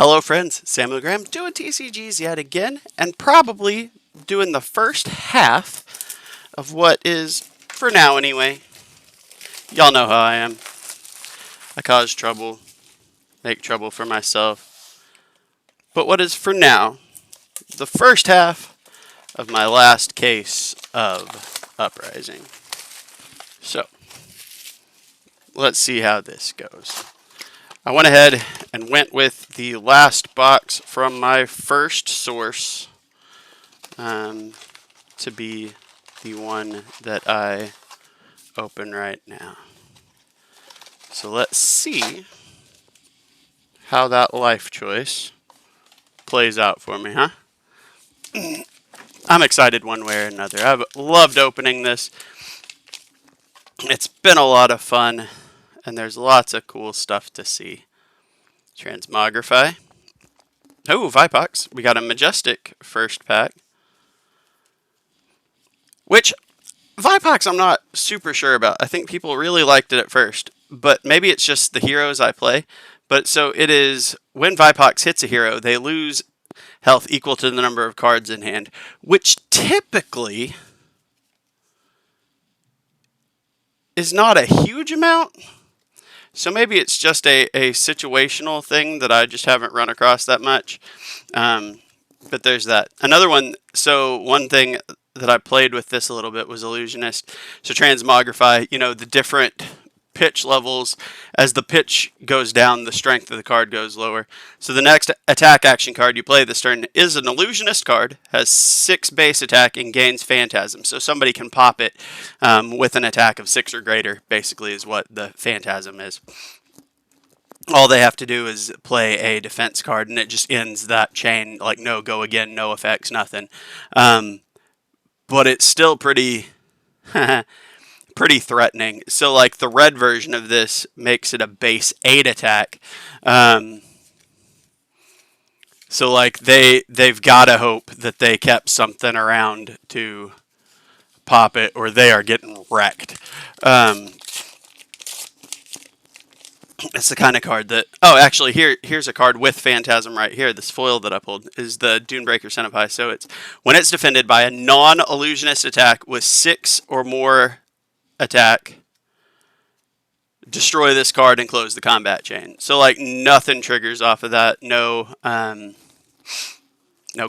Hello friends, Samuel Graham doing TCGs yet again, and probably doing the first half of what is, for now anyway, y'all know how I am. I cause trouble, make trouble for myself, but what is for now, the first half of my last case of Uprising. So, let's see how this goes. I went ahead and went with the last box from my first source to be the one that I open right now. So let's see how that life choice plays out for me, huh? I'm excited one way or another. I've loved opening this. It's been a lot of fun, and there's lots of cool stuff to see. Transmogrify. Oh, Vipox. We got a Majestic first pack. Which, Vipox I'm not super sure about. I think people really liked it at first, but maybe it's just the heroes I play. But so it is, when Vipox hits a hero, they lose health equal to the number of cards in hand, which typically is not a huge amount. So maybe it's just a situational thing that I just haven't run across that much. But there's that. Another one, so one thing that I played with this a little bit was Illusionist. So Transmogrify, you know, the different pitch levels. As the pitch goes down, the strength of the card goes lower. So the next attack action card you play this turn is an Illusionist card, has 6 base attack and gains Phantasm. So somebody can pop it with an attack of 6 or greater, basically is what the Phantasm is. All they have to do is play a defense card, and it just ends that chain, like no go again, no effects, nothing. But it's still pretty pretty threatening. So like the red version of this makes it a base 8 attack. So like they've got to hope that they kept something around to pop it, or they are getting wrecked. It's the kind of card that... Oh, actually, here's a card with Phantasm right here. This foil that I pulled is the Dunebreaker Senpai. So it's when it's defended by a non-illusionist attack with 6 or more attack, destroy this card and close the combat chain. So like nothing triggers off of that. No, no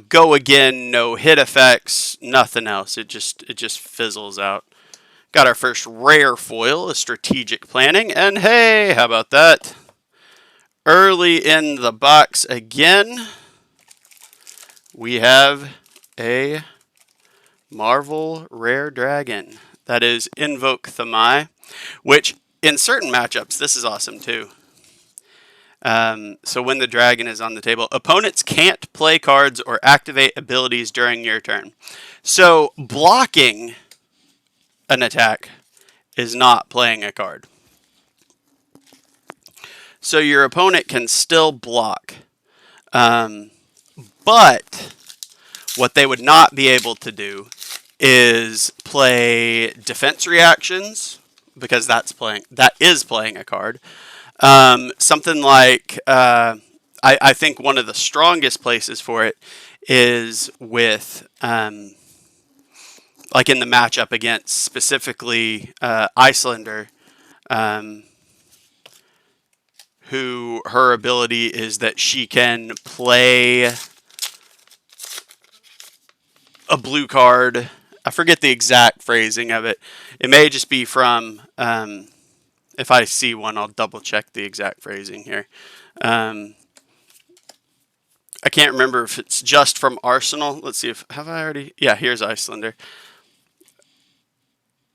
go again. No hit effects. Nothing else. It just fizzles out. Got our first rare foil, a Strategic Planning, and hey, how about that? Early in the box again, we have a Marvel Rare Dragon. That is Invoke Thamai, which in certain matchups, this is awesome too. So when the dragon is on the table, opponents can't play cards or activate abilities during your turn. So blocking an attack is not playing a card. So your opponent can still block. But what they would not be able to do is play defense reactions, because that is playing a card. Something like, I think one of the strongest places for it is with... like in the matchup against specifically Icelander, who her ability is that she can play a blue card. I forget the exact phrasing of it. It may just be from, if I see one, I'll double check the exact phrasing here. I can't remember if it's just from Arsenal. Let's see if, have I already? Yeah, here's Icelander.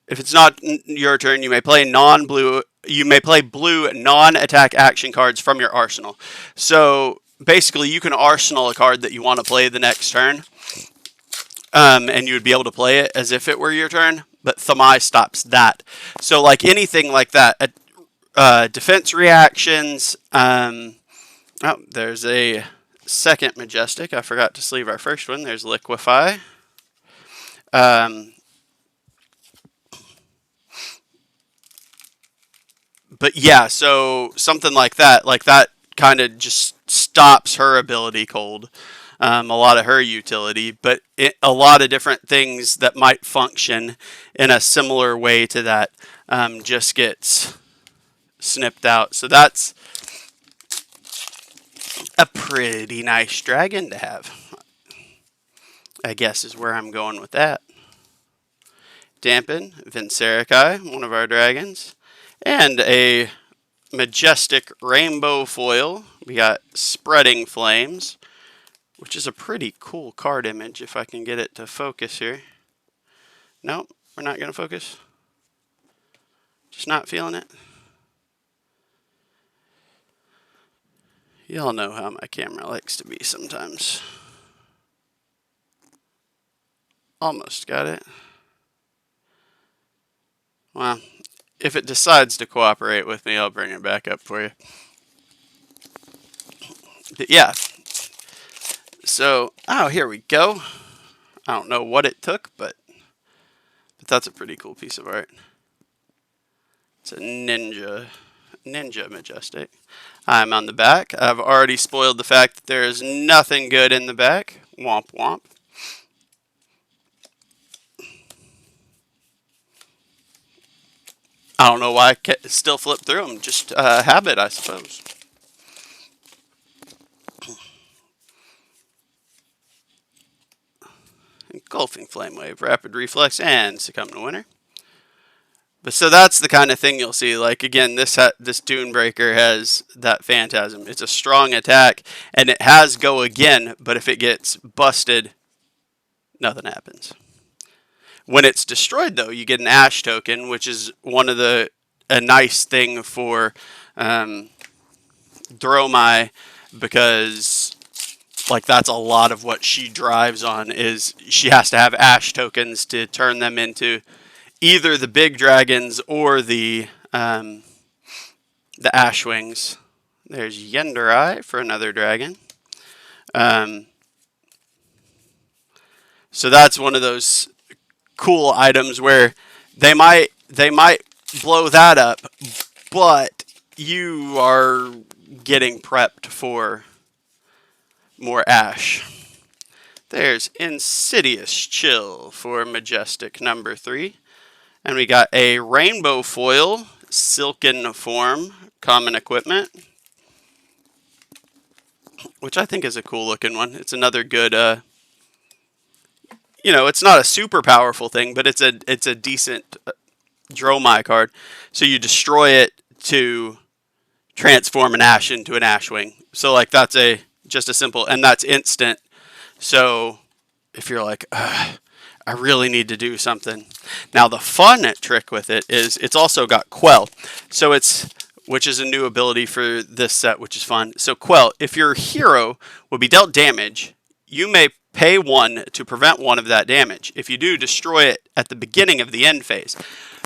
If it's not your turn, you may play non-blue. You may play blue non-attack action cards from your arsenal. So basically, you can arsenal a card that you want to play the next turn, and you would be able to play it as if it were your turn. But Thamai stops that. So like anything like that, defense reactions. Oh, there's a second Majestic. I forgot to sleeve our first one. There's Liquefy. But yeah, so something like that kind of just stops her ability cold, a lot of her utility, but a lot of different things that might function in a similar way to that just gets snipped out. So that's a pretty nice dragon to have, I guess, is where I'm going with that. Dampen, Vincerikai, one of our dragons, and a majestic rainbow foil. We got Spreading Flames, which is a pretty cool card image if I can get it to focus here. Nope, we're not going to focus. Just not feeling it. Y'all know how my camera likes to be sometimes. Almost got it. Well, if it decides to cooperate with me, I'll bring it back up for you. But yeah. So, oh, here we go. I don't know what it took, but that's a pretty cool piece of art. It's a ninja majestic. I'm on the back. I've already spoiled the fact that there is nothing good in the back. Womp womp. I don't know why I still flip through them. Just habit, I suppose. Engulfing Flame Wave, Rapid Reflex, and Succumb to Winter. But so that's the kind of thing you'll see. Like, again, this Dunebreaker has that Phantasm. It's a strong attack, and it has Go Again, but if it gets busted, nothing happens. When it's destroyed, though, you get an Ash token, which is a nice thing for Dromai, because like that's a lot of what she drives on, is she has to have Ash tokens to turn them into either the big dragons or the Ash Wings. There's Yenderai for another dragon. So that's one of those cool items where they might blow that up, but you are getting prepped for more Ash. There's Insidious Chill for Majestic number 3. And we got a rainbow foil, Silken Form, common equipment, which I think is a cool looking one. It's another good it's not a super powerful thing, but it's a decent Dromai card. So you destroy it to transform an Ash into an Ashwing. So like that's just a simple, and that's instant. So if you're like, I really need to do something. Now the fun trick with it is it's also got Quell. So which is a new ability for this set, which is fun. So Quell, if your hero will be dealt damage, you may pay 1 to prevent 1 of that damage. If you do, destroy it at the beginning of the end phase.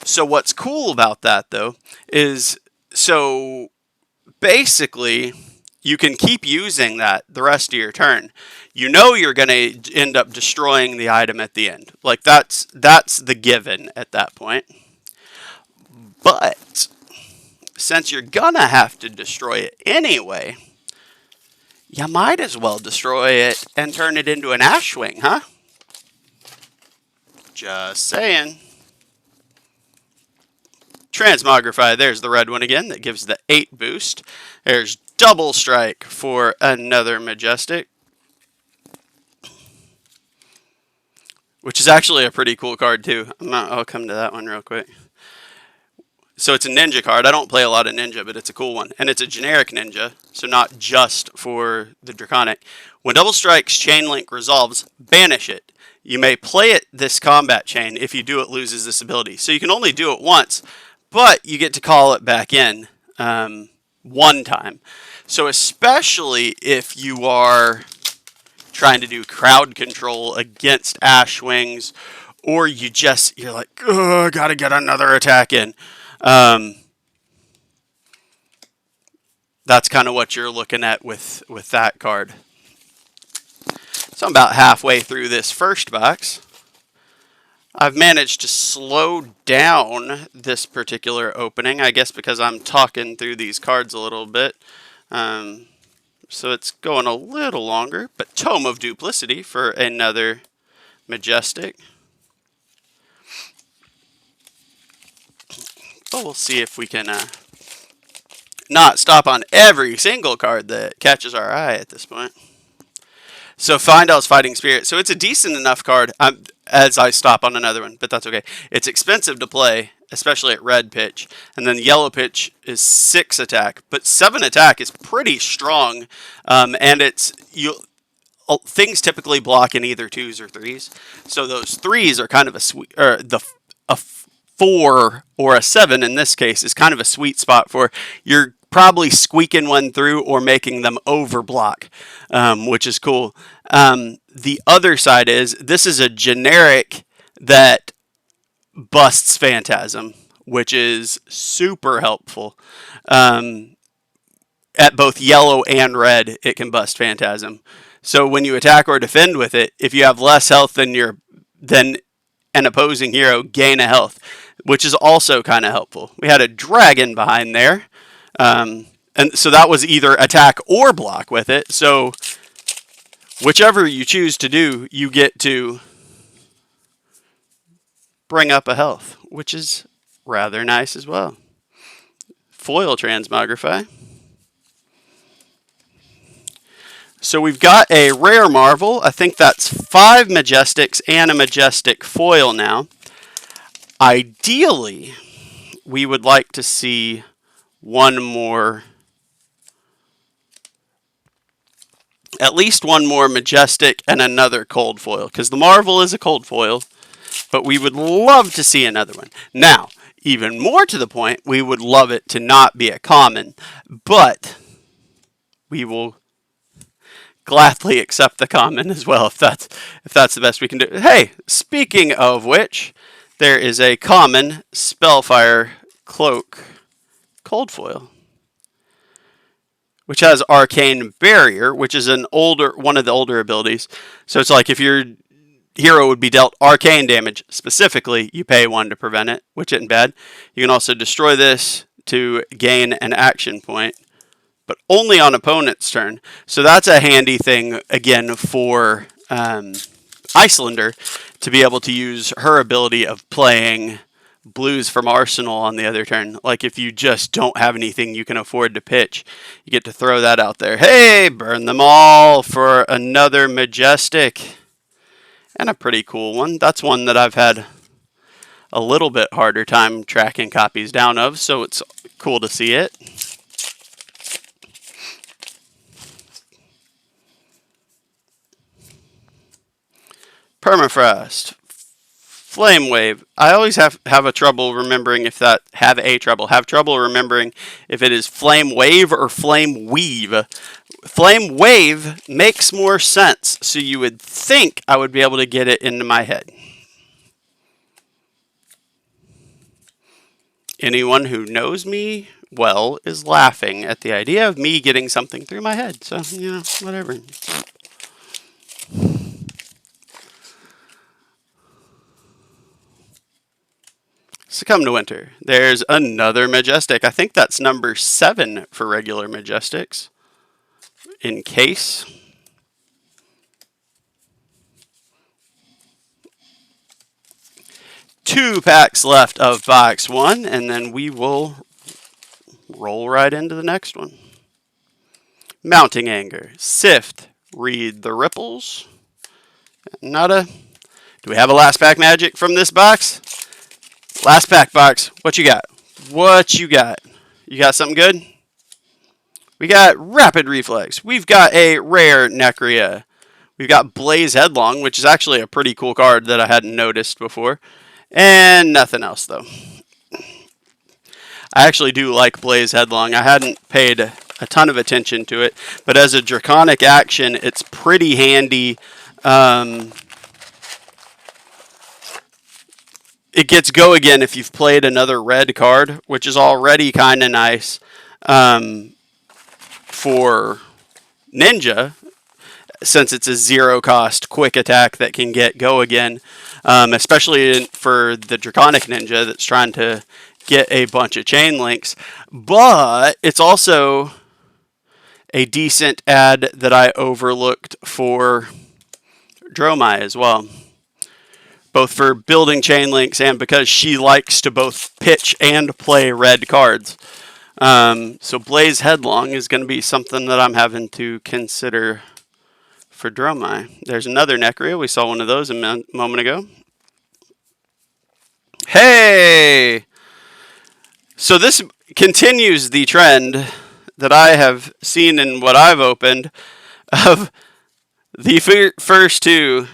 So what's cool about that, though, is so basically you can keep using that the rest of your turn. You know you're going to end up destroying the item at the end. Like that's the given at that point. But since you're going to have to destroy it anyway, you might as well destroy it and turn it into an Ashwing, huh? Just saying. Transmogrify, there's the red one again that gives the 8 boost. There's Double Strike for another Majestic, which is actually a pretty cool card too. I'll come to that one real quick. So it's a ninja card. I don't play a lot of ninja, but it's a cool one. And it's a generic ninja, so not just for the Draconic. When Double Strike's Chain Link resolves, banish it. You may play it this combat chain. If you do, it loses this ability. So you can only do it once, but you get to call it back in one time. So especially if you are trying to do crowd control against Ashwings, or you're like, oh, I gotta get another attack in. That's kind of what you're looking at with that card. So I'm about halfway through this first box. I've managed to slow down this particular opening, I guess because I'm talking through these cards a little bit. so it's going a little longer, but Tome of Duplicity for another Majestic. But we'll see if we can not stop on every single card that catches our eye at this point. So Findel's Fighting Spirit. So it's a decent enough card as I stop on another one, but that's okay. It's expensive to play, especially at red pitch. And then yellow pitch is 6 attack, but 7 attack is pretty strong. And it's things typically block in either 2s or 3s. So those 3s are kind of a sweet, or a 4 or a 7 in this case is kind of a sweet spot for you're probably squeaking one through or making them overblock, which is cool. The other side is this is a generic that busts Phantasm, which is super helpful. At both yellow and red, it can bust Phantasm. So when you attack or defend with it, if you have less health than an opposing hero, gain a health, which is also kind of helpful. We had a dragon behind there. And so that was either attack or block with it. So whichever you choose to do, you get to bring up a health, which is rather nice as well. Foil Transmogrify. So we've got a rare Marvel. I think that's 5 Majestics and a Majestic foil now. Ideally, we would like to see one more, at least one more Majestic and another cold foil, because the Marvel is a cold foil, but we would love to see another one. Now, even more to the point, we would love it to not be a common, but we will gladly accept the common as well if that's the best we can do. Hey, speaking of which, there is a common Spellfire Cloak cold foil, which has Arcane Barrier, which is one of the older abilities. So it's like if your hero would be dealt arcane damage specifically, you pay 1 to prevent it, which isn't bad. You can also destroy this to gain an action point, but only on opponent's turn. So that's a handy thing, again, for Icelander to be able to use her ability of playing blues from Arsenal on the other turn. Like if you just don't have anything you can afford to pitch, you get to throw that out there. Hey, burn them all for another Majestic. And a pretty cool one. That's one that I've had a little bit harder time tracking copies down of, so it's cool to see it. Permafrost, Flame Wave. I always have trouble remembering if it is Flame Wave or Flame Weave. Flame Wave makes more sense, so you would think I would be able to get it into my head. Anyone who knows me well is laughing at the idea of me getting something through my head, so, whatever. Succumb to Winter. There's another Majestic. I think that's number 7 for regular Majestics. In case. Two packs left of box 1, and then we will roll right into the next one. Mounting Anger. Sift. Read the Ripples. Nada. Do we have a last pack magic from this box? Last pack box. What you got? You got something good? We got Rapid Reflex. We've got a rare Necria. We've got Blaze Headlong, which is actually a pretty cool card that I hadn't noticed before. And nothing else, though. I actually do like Blaze Headlong. I hadn't paid a ton of attention to it, but as a Draconic action, it's pretty handy. It gets go again if you've played another red card, which is already kind of nice for Ninja, since it's a 0-cost quick attack that can get go again, especially for the Draconic Ninja that's trying to get a bunch of chain links. But it's also a decent ad that I overlooked for Dromai as well, both for building chain links and because she likes to both pitch and play red cards. So Blaze Headlong is going to be something that I'm having to consider for Dromai. There's another Necria. We saw one of those a moment ago. Hey! So this continues the trend that I have seen in what I've opened of the first two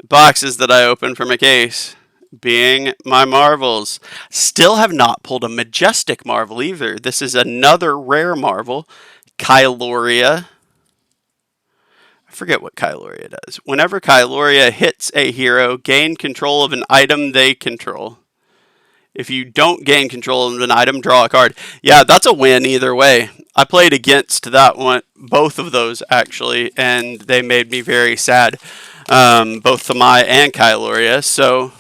boxes that I opened from a case being my Marvels. Still have not pulled a Majestic Marvel either. This is another rare Marvel, Kyloria. I forget what Kyloria does. Whenever Kyloria hits a hero, gain control of an item they control. If you don't gain control of an item, draw a card. Yeah, that's a win either way. I played against that one, both of those actually, and they made me very sad. Both Thamai and Kyloria, so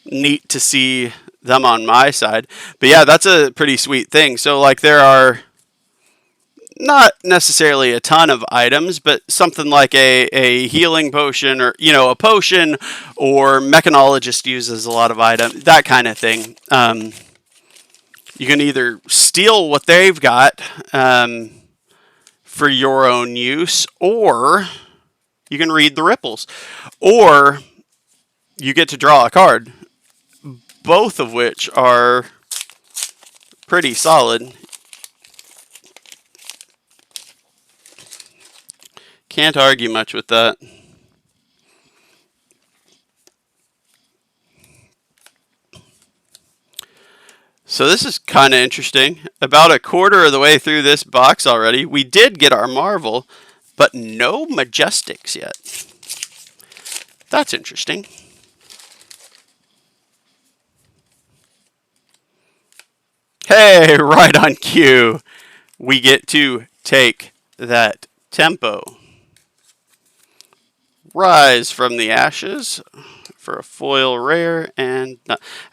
neat to see them on my side. But yeah, that's a pretty sweet thing. So like there are not necessarily a ton of items, but something like a healing potion or, you know, a potion, or Mechanologist uses a lot of items, that kind of thing. You can either steal what they've got for your own use, or you can read the ripples, or you get to draw a card, both of which are pretty solid. Can't argue much with that. So this is kind of interesting. About a quarter of the way through this box already, we did get our Marvel, but no Majestics yet. That's interesting. Hey, right on cue. We get to take that tempo. Rise from the Ashes for a foil rare, and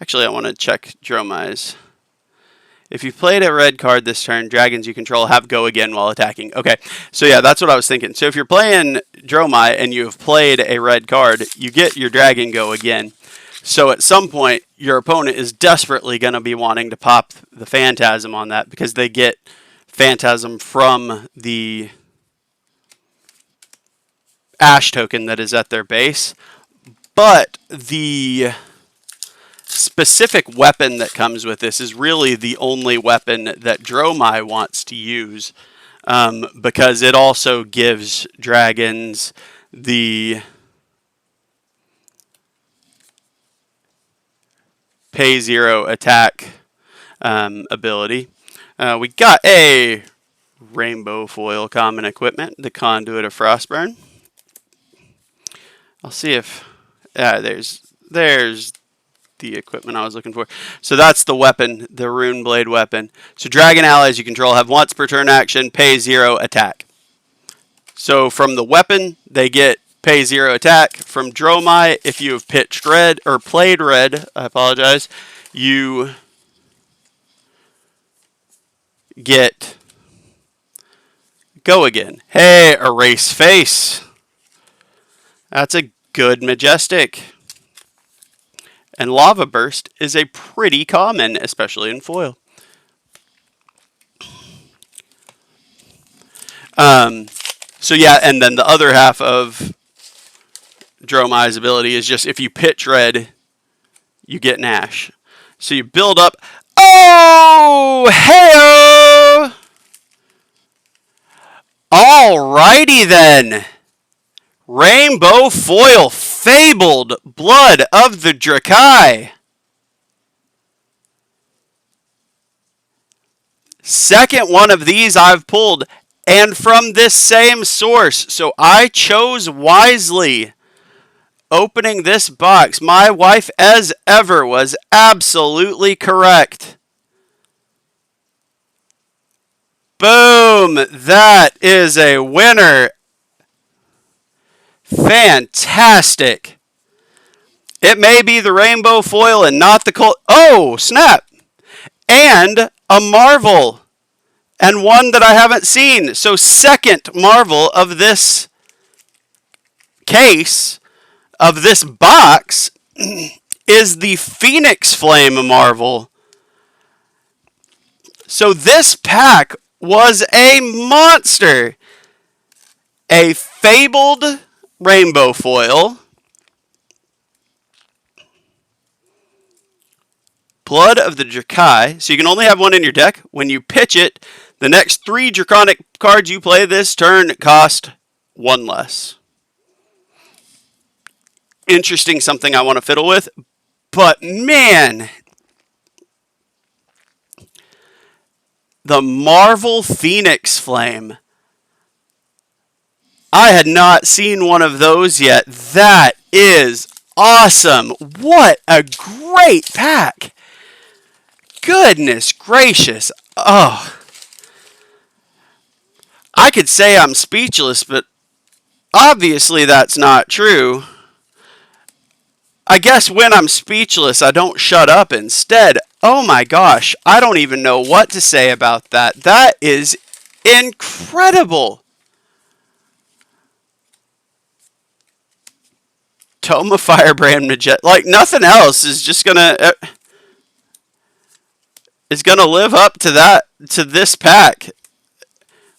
actually I want to check Dromai's. If you played a red card this turn, dragons you control have go again while attacking. Okay, so yeah, that's what I was thinking. So if you're playing Dromai and you have played a red card, you get your dragon go again. So at some point, your opponent is desperately going to be wanting to pop the Phantasm on that because they get Phantasm from the Ash token that is at their base. But the specific weapon that comes with this is really the only weapon that Dromai wants to use, because it also gives dragons the pay 0 attack ability. We got a rainbow foil common equipment, the Conduit of Frostburn. I'll see if there's the equipment I was looking for. So that's the weapon, the Rune Blade weapon. So dragon allies you control have once per turn action, pay 0 attack. So from the weapon, they get pay 0 attack. From Dromai, if you have pitched red, or played red, I apologize, you get go again. Hey, erase face. That's a good Majestic. And Lava Burst is a pretty common, especially in foil. So yeah, and then the other half of Dromai's ability is just if you pitch red, you get an Ash. So you build up. Oh, hey-o! Alrighty then. Rainbow foil, fabled Blood of the Drakai. Second one of these I've pulled, and from this same source. So I chose wisely. Opening this box, my wife, as ever, was absolutely correct. Boom! That is a winner. Fantastic. It may be the rainbow foil and not the cold. Oh, snap! And a Marvel. and one that I haven't seen. So second Marvel of this case, of this box, is the Phoenix Flame Marvel. So this pack was a monster. A Fabled Rainbow Foil, Blood of the Drakai, so you can only have one in your deck. When you pitch it, the next 3 Draconic cards you play this turn cost 1 less. Interesting, something I want to fiddle with, but man, the Marvel Phoenix Flame. I had not seen one of those yet. That is awesome. What a great pack. Goodness gracious. Oh. I could say I'm speechless, but obviously that's not true. I guess when I'm speechless, I don't shut up instead. Oh my gosh, I don't even know what to say about that. That is incredible. Toma Firebrand Majestic. Like, nothing else is just gonna live up to that, to this pack.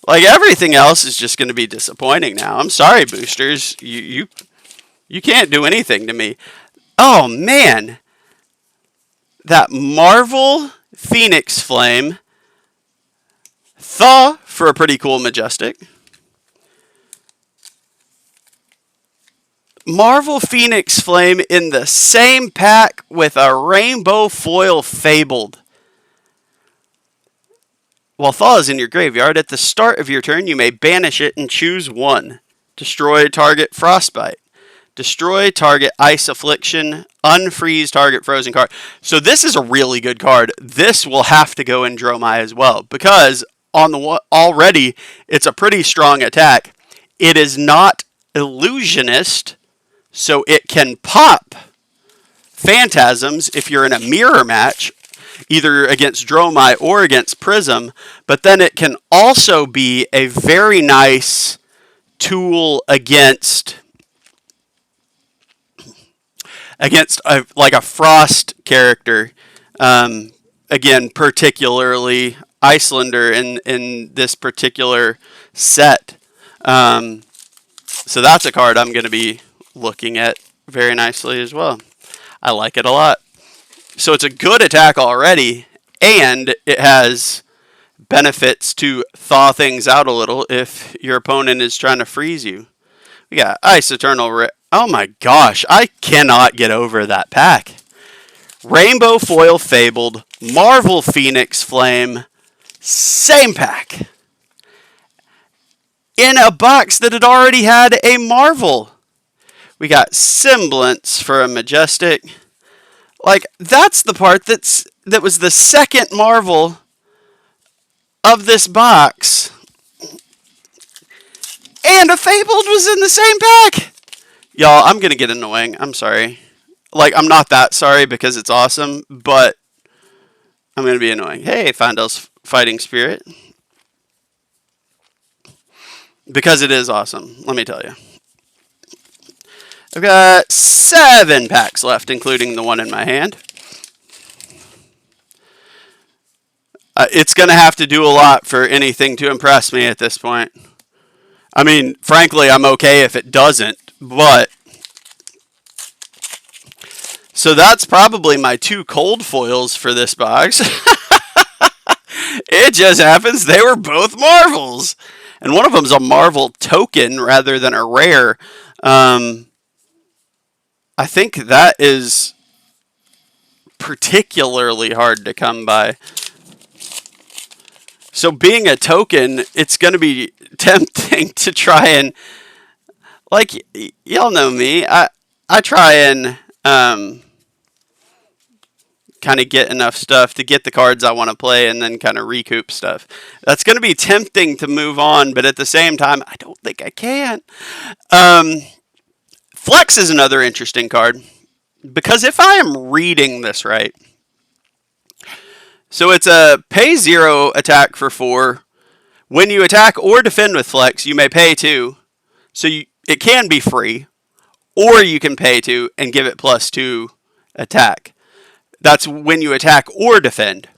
Like, everything else is just gonna be disappointing now. I'm sorry, boosters. You can't do anything to me. Oh man, that Marvel Phoenix Flame. Thaw for a pretty cool Majestic. Marvel Phoenix Flame in the same pack with a Rainbow Foil Fabled. While Thaw is in your graveyard, at the start of your turn, you may banish it and choose 1. Destroy target Frostbite. Destroy target Ice Affliction. Unfreeze target Frozen card. So this is a really good card. This will have to go in Dromai as well, because on the already it's a pretty strong attack. It is not Illusionist, so it can pop Phantasms if you're in a mirror match, either against Dromai or against Prism, but then it can also be a very nice tool against like a Frost character. Again, particularly Icelander in this particular set. So that's a card I'm going to be looking at very nicely as well. I like it a lot. So it's a good attack already, and it has benefits to thaw things out a little if your opponent is trying to freeze you. We got Ice Eternal. Oh my gosh, I cannot get over that pack. Rainbow Foil Fabled, Marvel Phoenix Flame, same pack. In a box that had already had a Marvel. We got Semblance for a Majestic. Like, that's the part that was the second Marvel of this box. And a Fabled was in the same pack. Y'all, I'm going to get annoying. I'm sorry. Like, I'm not that sorry because it's awesome, but I'm going to be annoying. Hey, Findell's Fighting Spirit. Because it is awesome, let me tell you. I've got 7 packs left, including the one in my hand. It's going to have to do a lot for anything to impress me at this point. I mean, frankly, I'm okay if it doesn't, but... So that's probably my 2 cold foils for this box. It just happens they were both Marvels. And one of them's a Marvel token rather than a rare. I think that is particularly hard to come by. So being a token, it's going to be tempting to try and, like, y'all know me, I try and kind of get enough stuff to get the cards I want to play and then kind of recoup stuff. That's going to be tempting to move on, but at the same time, I don't think I can. Flex is another interesting card, because if I am reading this right, so it's a pay 0 attack for 4, When you attack or defend with flex, you may pay 2. So it can be free, or you can pay 2 and give it +2 attack. That's when you attack or defend.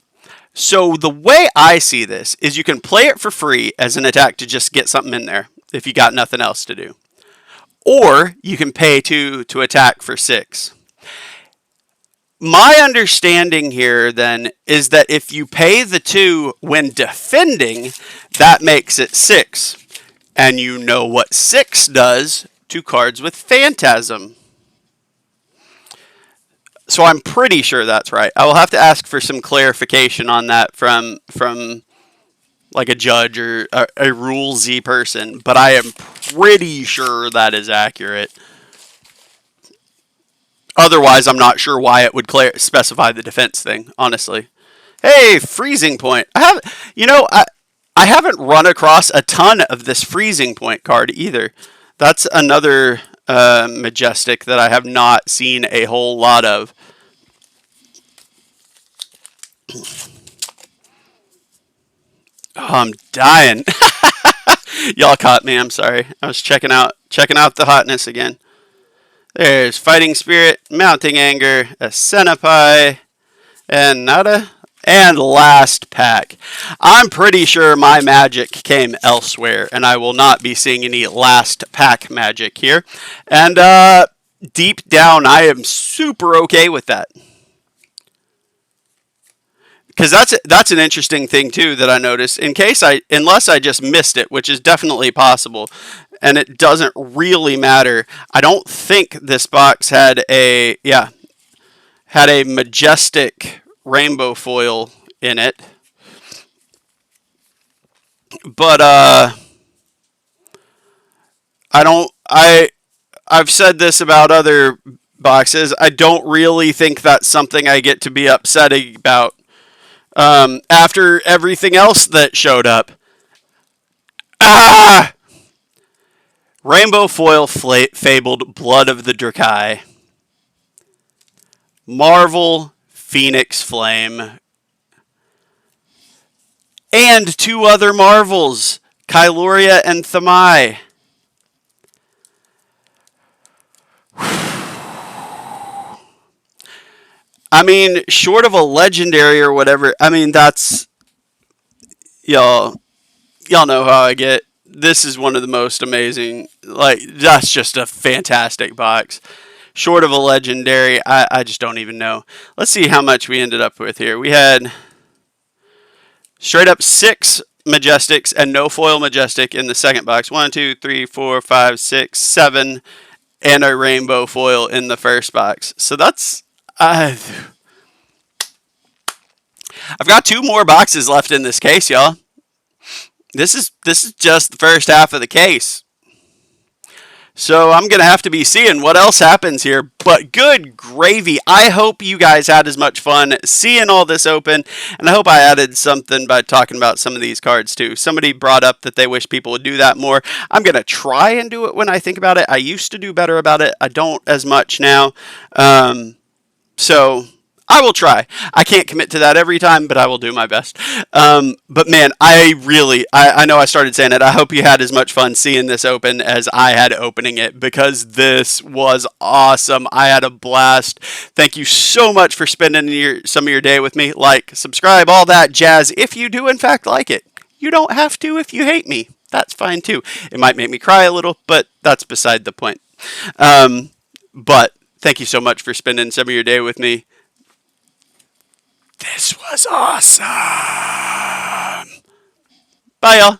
So the way I see this is you can play it for free as an attack to just get something in there if you got nothing else to do. Or you can pay 2 to attack for 6. My understanding here then is that if you pay the 2 when defending, that makes it 6. And you know what 6 does to cards with Phantasm. So I'm pretty sure that's right. I will have to ask for some clarification on that from like a judge or a Rule Z person, but I am pretty sure that is accurate. Otherwise, I'm not sure why it would specify the defense thing, honestly. Hey, freezing point. I haven't run across a ton of this freezing point card either. That's another majestic that I have not seen a whole lot of. Oh, I'm dying. Y'all caught me. I'm sorry. I was checking out the hotness again. There's Fighting Spirit, Mounting Anger, a Centipie, and nada. And last pack. I'm pretty sure my magic came elsewhere, and I will not be seeing any last pack magic here. And deep down, I am super okay with that. Because that's an interesting thing too that I noticed. Unless I just missed it, which is definitely possible, and it doesn't really matter. I don't think this box had a majestic rainbow foil in it, but I've said this about other boxes. I don't really think that's something I get to be upset about. After everything else that showed up. Ah! Rainbow foil fabled Blood of the Drakai. Marvel Phoenix Flame. And 2 other Marvels, Kyloria and Thamai. I mean, short of a legendary or whatever, I mean, that's... Y'all know how I get. This is one of the most amazing... that's just a fantastic box. Short of a legendary, I just don't even know. Let's see how much we ended up with here. We had straight up 6 Majestics and no foil Majestic in the second box. 1, 2, 3, 4, 5, 6, 7... and a rainbow foil in the first box. So that's... I've got 2 more boxes left in this case, y'all. This is just the first half of the case. So I'm going to have to be seeing what else happens here. But good gravy. I hope you guys had as much fun seeing all this open. And I hope I added something by talking about some of these cards too. Somebody brought up that they wish people would do that more. I'm going to try and do it when I think about it. I used to do better about it. I don't as much now. So I will try. I can't commit to that every time, but I will do my best. But man, I know I started saying it. I hope you had as much fun seeing this open as I had opening it, because this was awesome. I had a blast. Thank you so much for spending some of your day with me. Like, subscribe, all that jazz, if you do in fact like it. You don't have to if you hate me. That's fine too. It might make me cry a little, but that's beside the point. But thank you so much for spending some of your day with me. This was awesome. Bye, y'all.